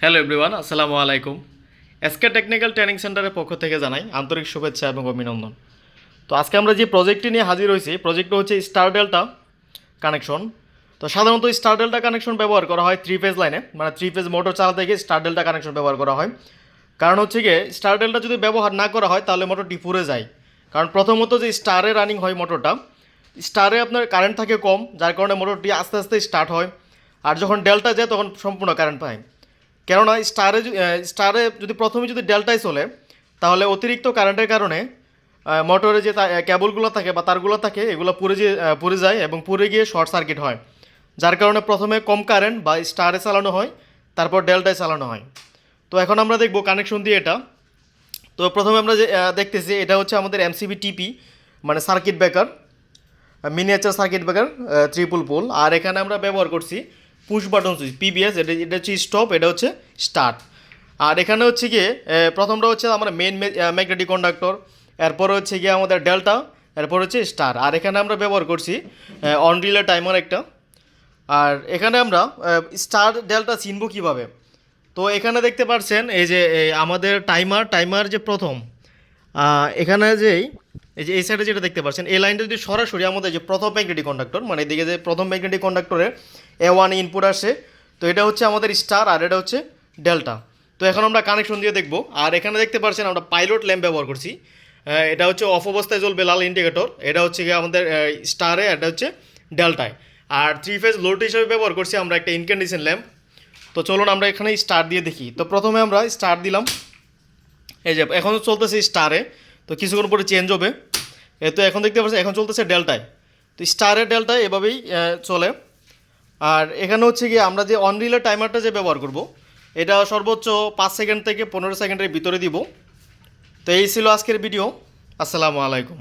Hello everyone, আসসালামু আলাইকুম। SK technical training সেন্টারের পক্ষ থেকে জানাই আন্তরিক শুভেচ্ছা এবং অভিনন্দন। তো আজকে আমরা যে প্রজেক্টটি নিয়ে হাজির হয়েছি, প্রজেক্টটা হচ্ছে স্টার ডেল্টা কানেকশন। তো সাধারণত স্টার ডেল্টা কানেকশন ব্যবহার করা হয় থ্রি ফেজ লাইনে, মানে থ্রি ফেজ মোটর চালাতে গিয়ে স্টার ডেল্টা কানেকশন ব্যবহার করা হয়। কারণ হচ্ছে গিয়ে স্টার ডেল্টা যদি ব্যবহার না করা হয় তাহলে মোটরটি পুড়ে যায়। কারণ প্রথমত যে স্টারে রানিং হয় মোটরটা, স্টারে আপনার কারেন্ট থাকে কম, যার কারণে মোটরটি আস্তে আস্তে স্টার্ট হয়। আর যখন ডেল্টা যায় তখন সম্পূর্ণ কারেন্ট পায়। কেননা স্টারে যদি প্রথমে যদি ডেল্টায় চলে, তাহলে অতিরিক্ত কারেন্টের কারণে মোটরে যে কেবলগুলো থাকে বা তারগুলো থাকে এগুলো পুড়ে যায় এবং পুড়ে গিয়ে শর্ট সার্কিট হয়। যার কারণে প্রথমে কম কারেন্ট বা স্টারে চালানো হয়, তারপর ডেল্টায় চালানো হয়। তো এখন আমরা দেখব কানেকশন দিয়ে এটা। তো প্রথমে আমরা যে দেখতেছি এটা হচ্ছে আমাদের এমসিবি টিপি, মানে circuit breaker, miniature circuit breaker triple pole. আর এখানে আমরা ব্যবহার করছি পুশ বাটন সুইচ পিবিএস, এটা হচ্ছে স্টপ, এটা হচ্ছে স্টার্ট। আর এখানে হচ্ছে গিয়ে প্রথমটা হচ্ছে আমরা মেন ম্যাগনেটিক কন্ডাক্টর, এরপরে হচ্ছে গিয়ে আমাদের ডেল্টা, এরপর হচ্ছে স্টার। আর এখানে আমরা ব্যবহার করছি অন রিলে টাইমার একটা। আর এখানে আমরা স্টার ডেল্টা চিনব কীভাবে, তো এখানে দেখতে পাচ্ছেন এই যে আমাদের টাইমার যে প্রথম এখানে যেই এই যে এই সাইডে যেটা দেখতে পাচ্ছেন, এই লাইনটা যদি সরাসরি আমাদের যে প্রথম ম্যাগনেটিক কন্ডাক্টর, মানে এদিকে যে প্রথম ম্যাগনেটিক কন্ডাক্টরে A1 ইনপুট আসে, তো এটা হচ্ছে আমাদের স্টার আর এটা হচ্ছে ডেল্টা। তো এখন আমরা কানেকশন দিয়ে দেখব। আর এখানে দেখতে পাচ্ছেন আমরা পাইলট ল্যাম্প ব্যবহার করছি। এটা হচ্ছে অফ অবস্থায় জ্বলবে লাল ইন্ডিকেটর, এটা হচ্ছে গিয়ে আমাদের স্টারে, এটা হচ্ছে ডেল্টায়। আর থ্রি ফেজ লোড হিসেবে ব্যবহার করছি আমরা একটা ইনক্যান্ডেসেন্ট ল্যাম্প। তো চলুন আমরা এখানে স্টার দিয়ে দেখি। তো প্রথমে আমরা স্টার দিলাম, এই যে এখন চলতেছে স্টারে, তো কিছুক্ষণ পরে চেঞ্জ হবে। তো এখন দেখতে পাচ্ছি এখন চলতেছে ডেল্টায়। তো স্টারের ডেল্টায় এভাবেই চলে। আর এখানে হচ্ছে গিয়ে আমরা যে অন রিলে টাইমারটা যে ব্যবহার করব, এটা সর্বোচ্চ 5 সেকেন্ড থেকে 15 সেকেন্ডের ভিতরে দিব। তো এই ছিল আজকের ভিডিও। আসসালামু আলাইকুম।